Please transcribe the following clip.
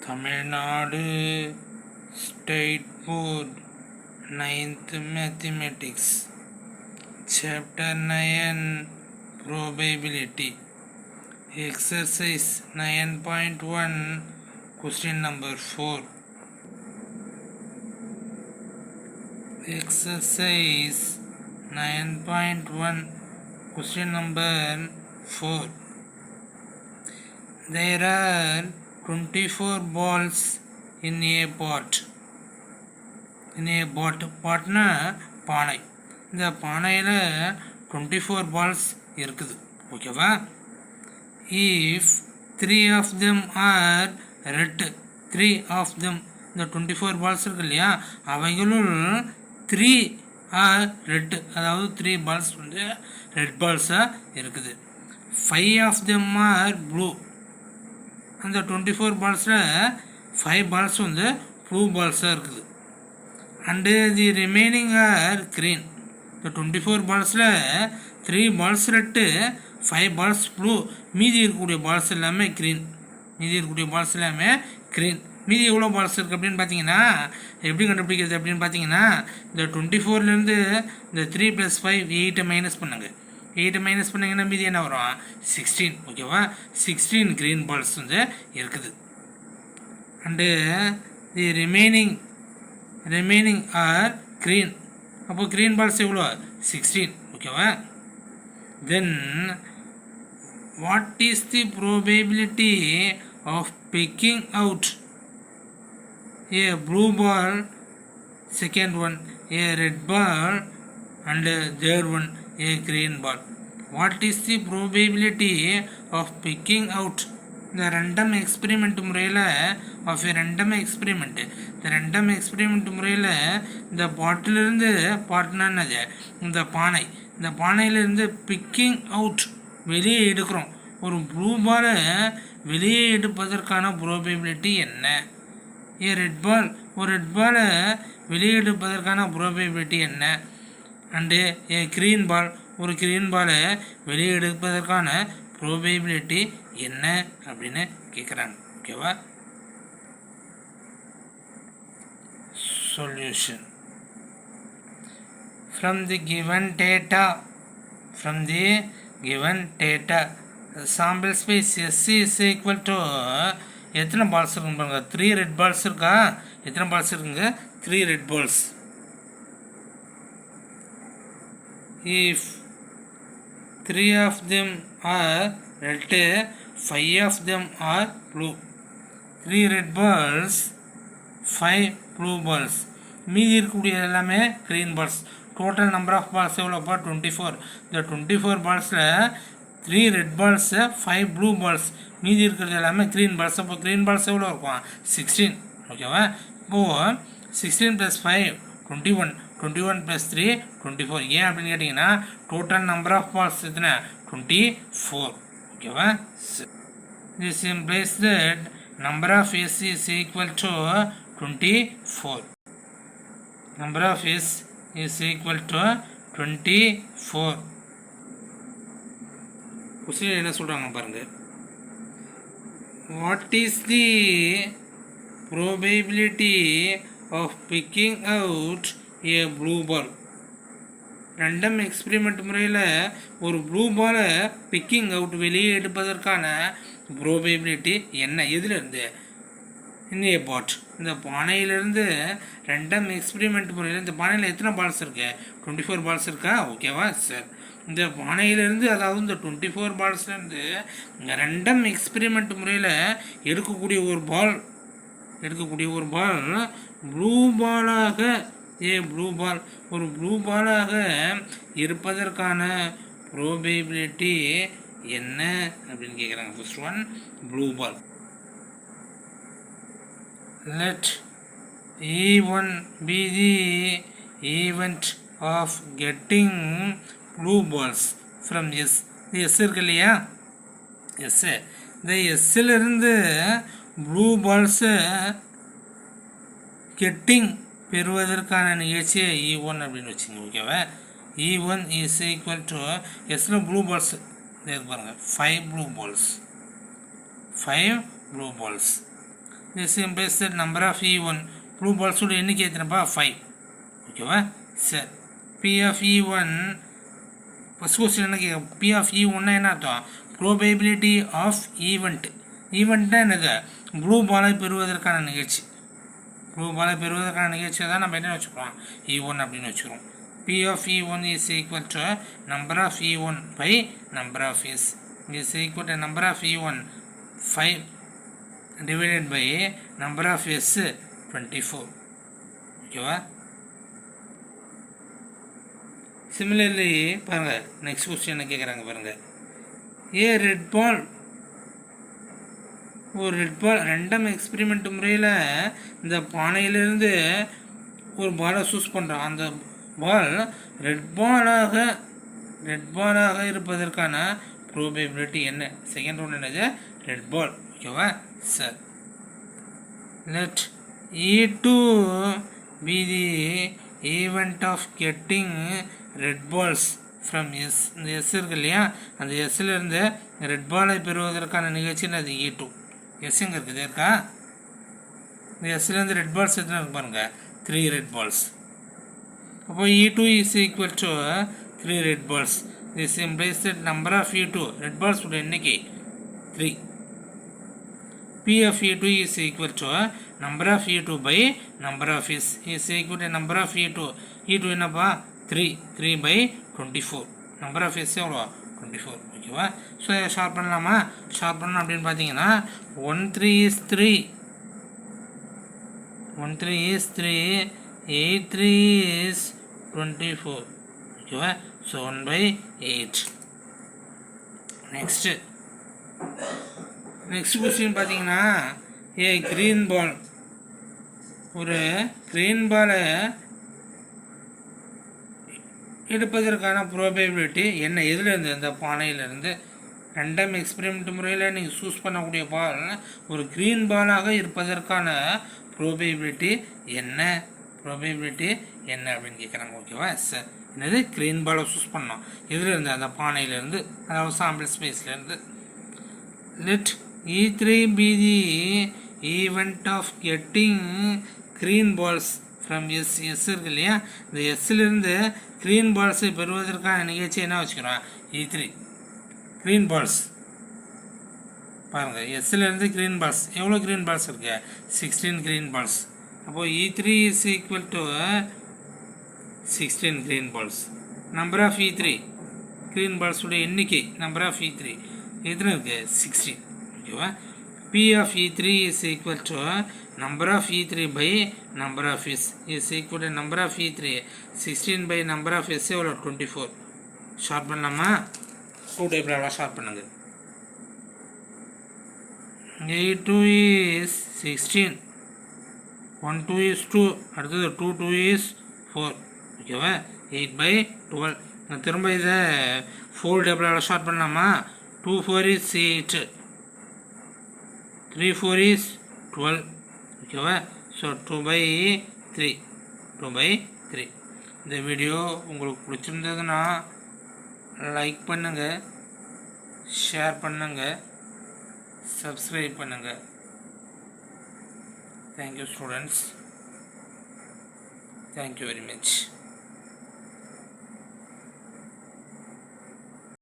Tamil Nadu State Board 9th Mathematics Chapter 9 Probability Exercise 9.1 Question number 4 Exercise 9.1 Question number 4 There are 24 balls in a pot. In a potனா பானை. இந்த பானையில் 24 balls இருக்குது. ஓகேவா? If 3 of them are red, 3 of them இந்த 24 balls இருக்கு இல்லையா, அவைகளுள் 3 are red, அதாவது 3 balls வந்து ரெட் பால்ஸாக இருக்குது. 5 of them are blue. அந்த 24 பால்ஸில் 5 பால்ஸ் வந்து ப்ளூ பால்ஸாக இருக்குது. And the remaining are green. இந்த 24 பால்ஸில் 3 பால்ஸ் ரெட்டு, 5 பால்ஸ் ப்ளூ, மீதி இருக்கக்கூடிய பால்ஸ் எல்லாமே க்ரீன். மீதி எவ்வளோ பால்ஸ் இருக்குது அப்படின்னு பார்த்தீங்கன்னா, எப்படி கண்டுபிடிக்கிறது அப்படின்னு பார்த்தீங்கன்னா, இந்த 24லேருந்து இந்த 3 + 5 8 மைனஸ் பண்ணுங்க. 8 மைனஸ் பண்ணிங்கன்னா மீதி என்ன வரும்? 16. ஓகேவா? 16 க்ரீன் பால்ஸ் வந்து இருக்குது. And the remaining are green. அப்போ க்ரீன் பால்ஸ் எவ்வளோ? 16. ஓகேவா? Then what is the probability of picking out a blue ball, second one a red ball and third one a green ball. What is the probability of picking out the random experiment முறையில் of a random experiment? இந்த random experiment முறையில் இந்த பாட்டிலிருந்து பாட்டினது இந்த பானையிலிருந்து picking out வெளியே எடுக்கிறோம். ஒரு blue பாலை வெளியே எடுப்பதற்கான ப்ரோபேபிலிட்டி என்ன? ஒரு ரெட் பாலை வெளியே எடுப்பதற்கான ப்ரோபேபிலிட்டி என்ன? அண்டு ஏ க்ரீன் பால், ஒரு க்ரீன் பாலை வெளியே எடுப்பதற்கான ப்ரோபேபிலிட்டி என்ன அப்படின்னு கேட்குறாங்க. ஓகேவா? Solution. From the given data sample space S is equal to எத்தனை பால்ஸ் இருக்குன்னு பாருங்க. 3 ரெட் பால்ஸ் இருக்கா? எத்தனை பால்ஸ் இருக்குங்க? 3 red balls. If 3 of them are red, 5 of them are blue. 3 red balls, 5 blue balls. மீதி இருக்கக்கூடிய எல்லாமே green balls. Total number of balls எவ்வளோப்பா? 24. இந்த 24 பால்ஸில் 3 ரெட் பால்ஸு, 5 ப்ளூ பால்ஸ், மீதி இருக்கிறது எல்லாமே க்ரீன் பால்ஸ். அப்போ க்ரீன் பால்ஸ் எவ்வளோ இருக்கும்? 16. ஓகேவா? இப்போது 16 + 5 21, 21 + 3 24. ஏன் அப்படின்னு கேட்டிங்கன்னா டோட்டல் நம்பர் ஆஃப் பால்ஸ் எத்தனை? 24. ஓகேவா? This implies that number of S is equal to 24. Number of S is equal to 24. Question என்ன சொல்கிறாங்க பாருங்கள். What is the probability of picking out a blue ball? Random experiment முறையில் ஒரு blue பாலை picking out வெளியே எடுப்பதற்கான ப்ரோபேபிலிட்டி என்ன? எதுலேருந்து? இன்னே பாட். இந்த பானையிலேருந்து ரண்டம் எக்ஸ்பெரிமெண்ட் முறையில் இந்த பானையில் எத்தனை பால்ஸ் இருக்கு? 24 பால்ஸ் இருக்கா? ஓகேவா சார்? இந்த பானையிலேருந்து, அதாவது இந்த 24 பால்ஸ்லேருந்து ரண்டம் எக்ஸ்பெரிமெண்ட் முறையில் எடுக்கக்கூடிய ஒரு பால் ப்ளூ பாலாக ஒரு ப்ளூ பாலாக இருப்பதற்கான ப்ரோபேபிலிட்டி என்ன அப்படின்னு கேட்குறாங்க. First one blue ball. Let E1 be the event of getting blue balls from S. இது S இருக்கு இல்லையா? S. இந்த Sலிருந்து ப்ளூ பால்ஸை பெறுவதற்கான நிகழ்ச்சியை E1 அப்படின்னு வச்சுங்க. ஓகேவா? E1 is equal to Sல ப்ளூ பால்ஸ் பாருங்கள் 5 blue balls. 5 blue balls. this implies that number of E1 blue balls would எண்ணிக்கை எத்தனைப்பா 5 ஓகேவா சரி P of E1 first question என்ன கேட்க P of E1 என்ன அர்த்தம் ப்ரோபேபிலிட்டி ஆஃப் ஈவெண்ட்னா என்னது ப்ளூ பாலை பெறுவதற்கான நிகழ்ச்சி ப்ளூ பாலை பெறுவதற்கான நிகழ்ச்சியை தான் நம்ம என்ன வச்சுக்கிறோம் E1 அப்படின்னு வச்சுக்கிறோம் P of E1 is equal to number of E1 by number of S is equal to number of E1 5 divided by number of S 24 ஓகேவா சிமிலர்லி பாருங்கள் நெக்ஸ்ட் கொஸ்டின் என்ன கேட்குறாங்க பாருங்கள் ஏ ரெட் பால் ஒரு ரெட் பால் ரெண்டம் எக்ஸ்பெரிமெண்ட் முறையில் இந்த பானையிலிருந்து ஒரு பாலை சூஸ் பண்ணுறோம் அந்த பால் ரெட் பாலாக இருப்பதற்கான ப்ரோபேபிலிட்டி என்ன செகண்ட் ஒன்று என்னது ரெட் பால் ஓகேவா sir let E2 be the event of getting red balls from S இந்த எஸ் இருக்கு இல்லையா அந்த எஸ்ஸிலிருந்து ரெட் பாலை பெறுவதற்கான நிகழ்ச்சின்னு அது E2 எஸ் எங்கே இருக்குது இருக்கா இந்த எஸ்லேருந்து ரெட் பால்ஸ் எத்தனை இருக்கு பாருங்கள் 3 ரெட் பால்ஸ் அப்போ E2 is equal to 3 red balls this implies that number of E2 red balls உடைய எண்ணிக்கை 3 P of E2 is equal to number of E2 by number of S is equal to number of E2 என்னப்பா 3 by 24 number of S எவ்வளோ 24 ஓகேவா so short பண்ணலாமா short பண்ணணும் அப்படின்னு பார்த்தீங்கன்னா 1 3 is 3 8 3 is 24 ஓகேவா ஸோ 1 by 8 நெக்ஸ்ட் கொஸ்டின் பார்த்தீங்கன்னா ஏ green பால் ஒரு க்ரீன் பாலை எடுப்பதற்கான ப்ரோபேபிலிட்டி என்ன எதுலேருந்து இந்த பானையிலேருந்து ரெண்டம் எக்ஸ்பெரிமெண்ட் முறையில் நீங்கள் சூஸ் பண்ணக்கூடிய பால் ஒரு க்ரீன் பாலாக இருப்பதற்கான ப்ரோபேபிலிட்டி என்ன அப்படின்னு கேட்குறாங்க ஓகேவா சார் என்னது க்ரீன் பாலை சூஸ் பண்ணோம் எதுலேருந்து அந்த பானையிலேருந்து அதாவது சாம்பிள் ஸ்பேஸ்லேருந்து let E3 be the event of getting green balls from S இருக்கு இல்லையா இந்த எஸ்ஸிலிருந்து க்ரீன் பால்ஸை பெறுவதற்கான நிகழ்ச்சி என்ன வச்சுக்கிறோம் E3 க்ரீன் பால்ஸ் பாருங்கள் எஸ்ஸிலிருந்து க்ரீன் பால்ஸ் எவ்வளோ க்ரீன் பால்ஸ் இருக்கு 16 க்ரீன் பால்ஸ் அப்போது E3 is equal to 16 green balls number of E3 green பால்ஸுடைய எண்ணிக்கை நம்பர் ஆஃப் E3 எத்தனை இருக்குது 16 ஓகேவா P of E3 is equal to number of E3 by number of S is equal to number of E3 16 by number of S எவ்வளோ 24 short பண்ணலாமா 2 டைப்ல short பண்ணுங்க A2 is 16 1 2 is 2 அடுத்தது 2 2 is 4 ஓகேவா 8 by 12 நான் திரும்ப இதை 4 டைப்ல ஷார்ட் பண்ணலாமா 2 4 is 8 3 4 is 12 ஓகேவா ஸோ 2 by 3 இந்த வீடியோ உங்களுக்கு பிடிச்சிருந்ததுன்னா லைக் பண்ணுங்கள் ஷேர் பண்ணுங்கள் சப்ஸ்கிரைப் பண்ணுங்கள் thank you students thank you very much